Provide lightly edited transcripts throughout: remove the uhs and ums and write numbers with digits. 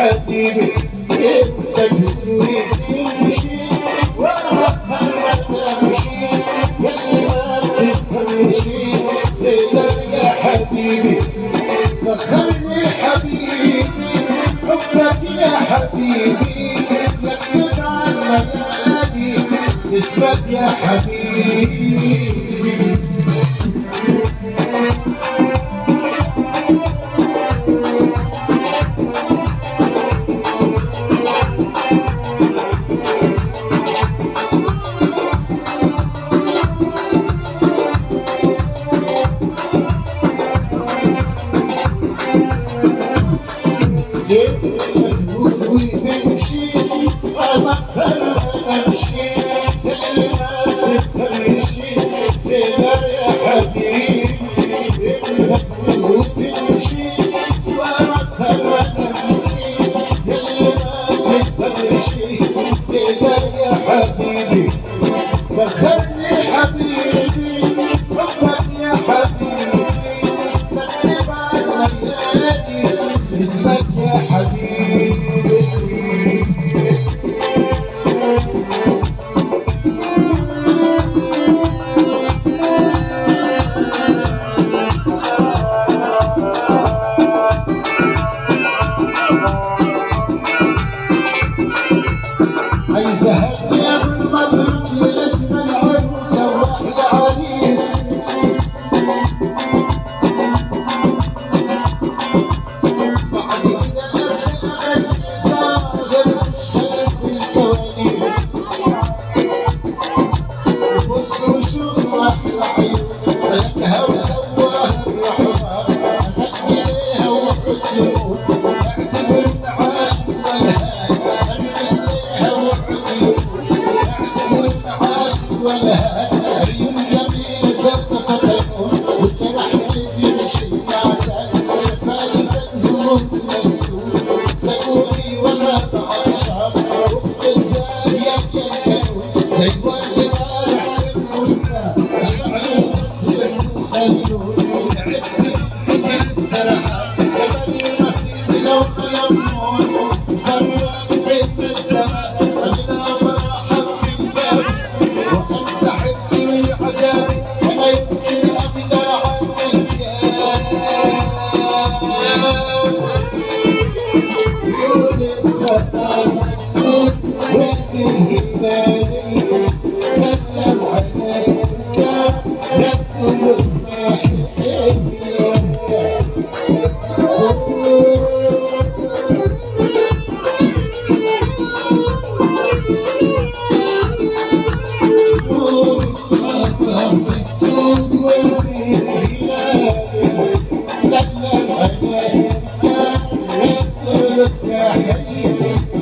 حبيبي انت تقولي تمشي وانا اتصرف امشي ياللي ما بتفهمشي ليلك يا حبيبي سخرني حبيبي حبك يا حبيبي لكن على الليالي تثبت يا حبيبي فخرني حبيبي حبك يا حبيبي تكتب على الليالي اسمك يا حبيبي عايز اهدي المبروك للاجمل عرس واحلى عريس بعد كده اغني صاغر مش خلف الكواليس بص وشوف احلى عيون ملكها وسواها بروحها اغني ليها واحط يموت اعتبر عاشق والهان ارقص ليها ولا عيون جميل زرقة فتيون والجرح قلبي مشي عسل شفايف الهموم تنسون سابوني وانا بعشق وقت زاوية الكنون زي ورد طالع في البستان اشعلوا مصر وخلون تعبت من السرحان كبري نصيب لو يمنون وفرق بين السماء خلينا فرحك في الجبل عذابي ولا يمكن اقدر عن النسيان يونس فتى مكسور وقت الهلالي سلم عليك ركب الناحية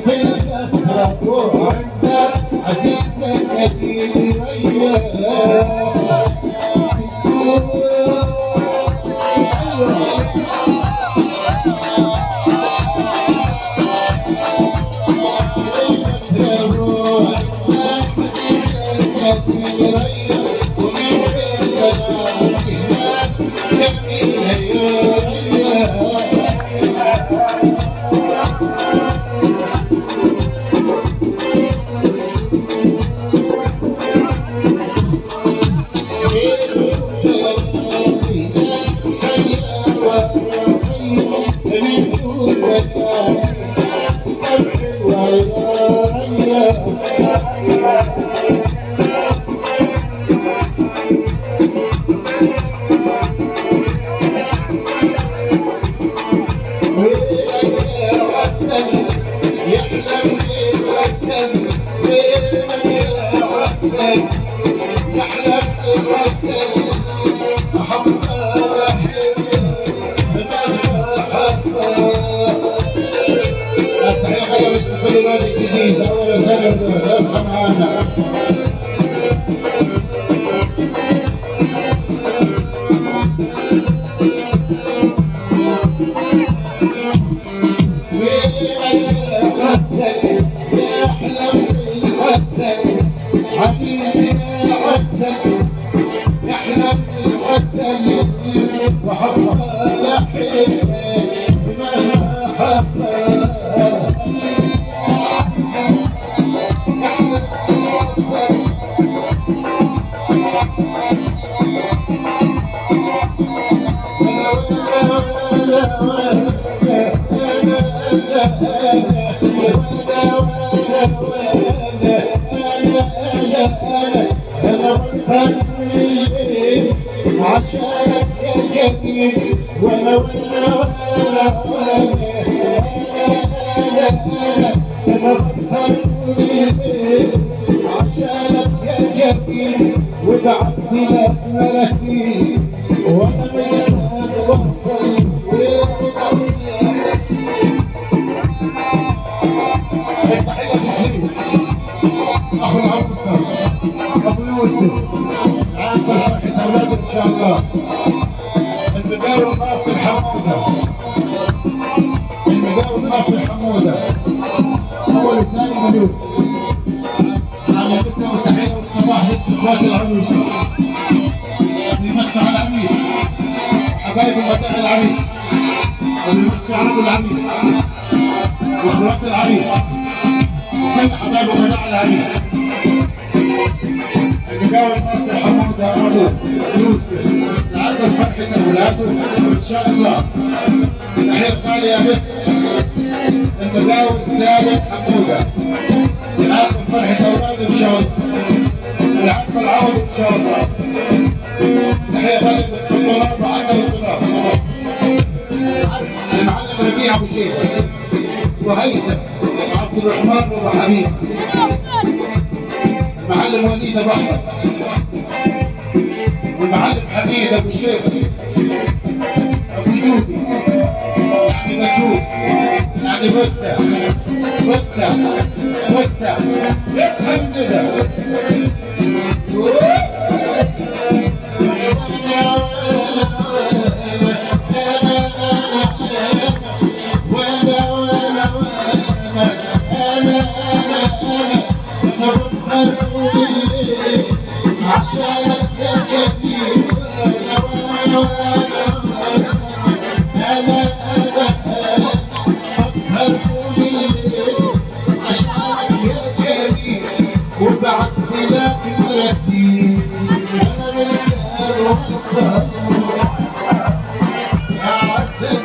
في الكسرة وعندك عزيزة كبير يحلف الوسل محمد التحية مش كل نادي جديد أول وثاني اصحى معانا حبيبي ما عسل يحلم العسل وحفظ لحيمه مهما حصل عشانك يا جميل وانا بسهر عشانك يا جميل وبعت لك مراسيل وانا بسهر وبسهر التحية بتزيد اخو العبد الصالح ابو يوسف عام فرحة اولاد ان شاء الله المقاول ناصر حموده المقاول ناصر حموده اول وثاني مليون على الاسم والتحيه والصباح لسه اخوات العروس يمسوا على العريس حبايب ومتاع العريس ويمسوا على ابو العريس واخوات العريس وكل حبايب ومتاع العريس المقاول ناصر حموده ابو يوسف لعبوا فرحة اولاده ان شاء الله. تحية غالية بس المقاول سالم حموده يلعبوا فرحة اولاده ان شاء الله يلعبوا العوض ان شاء الله. تحية غالية باستمرار وعسل الغراب المعلم ربيع ابو شيخ وهيثم وعبد الرحمن وابو حبيب المعلم وليد ابو احمد والمعلم حميد ابو الشيخ ابو جودي يعني مكتوب يعني بده يسهل كده عشانك يا جميل انا اسهر طول الليل عشانك يا جميل وبعت لك مراسيل انا بسهر وبسهر يا عسل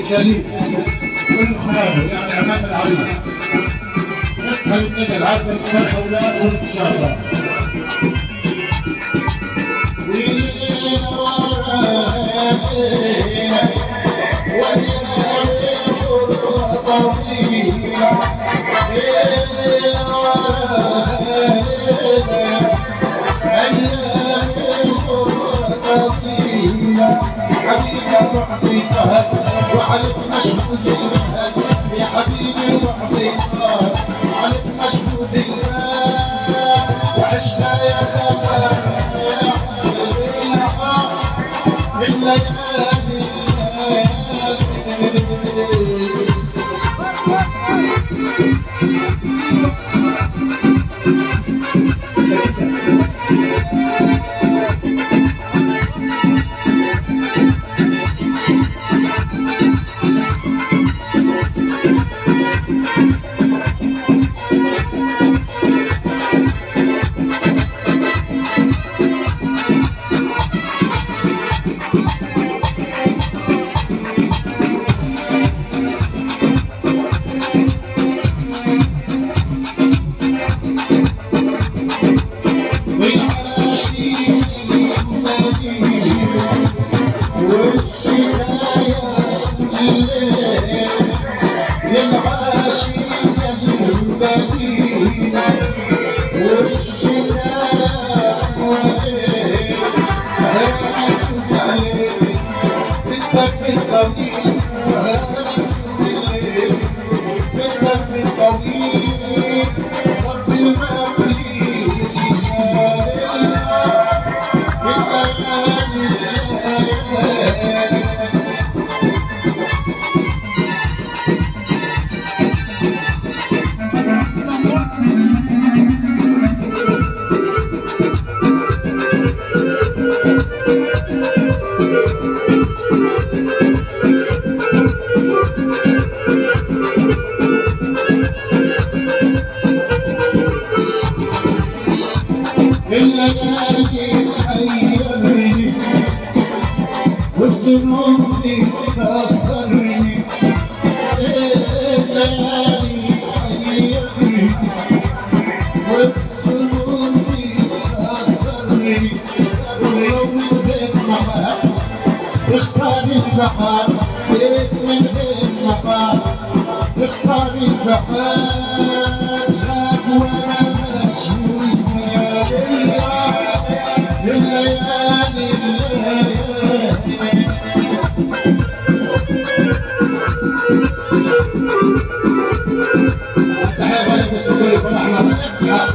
سليم كل خيانه يعني امام العريس. اسهل النقل عارفه فرح اولادهم ان شاء الله. وعليك مشهود المهد يا حبيبي وعطيتها عليك مشهود المهد وعشنا يا قمر يا حبيبي الليالي والسنون تسخرني الليالي حيرني والسنون تسخرني واليوم البيت معاك اختار البحر بيت من بيت معاك اختار البحر هاك وانا مشغول الليالي تحية عليك بسكولي فرحنا بالاسعاف.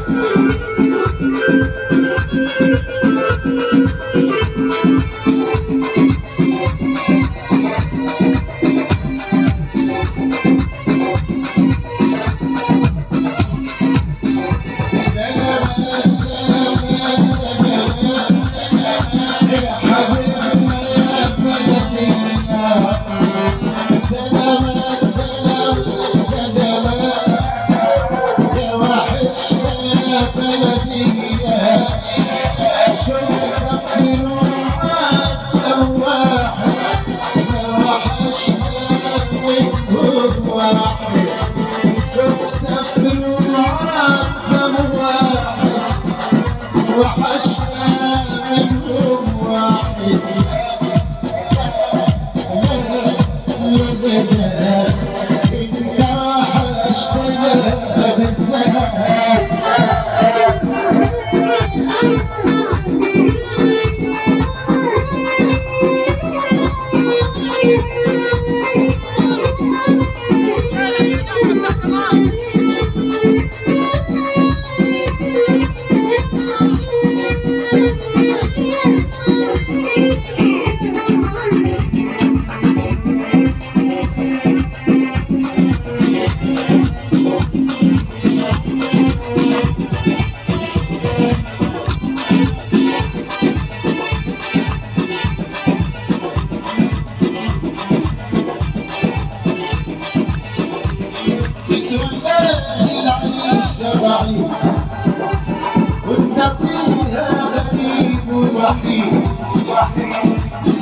كنت فيها غريب وحيد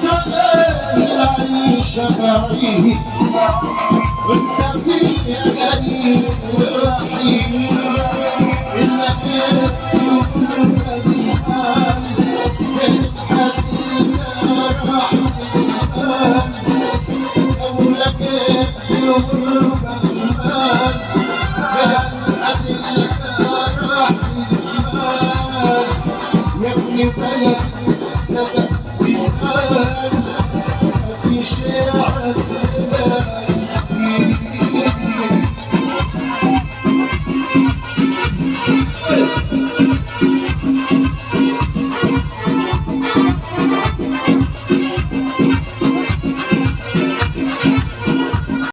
سؤال العيش بعيد وانت فيها غريب ووحيد إلا غيرك يقول الحال الحديد راح الحال أو لقيت يقول الحال الحديد راح الحال يا ابني بلد صدق الحال ما في شيء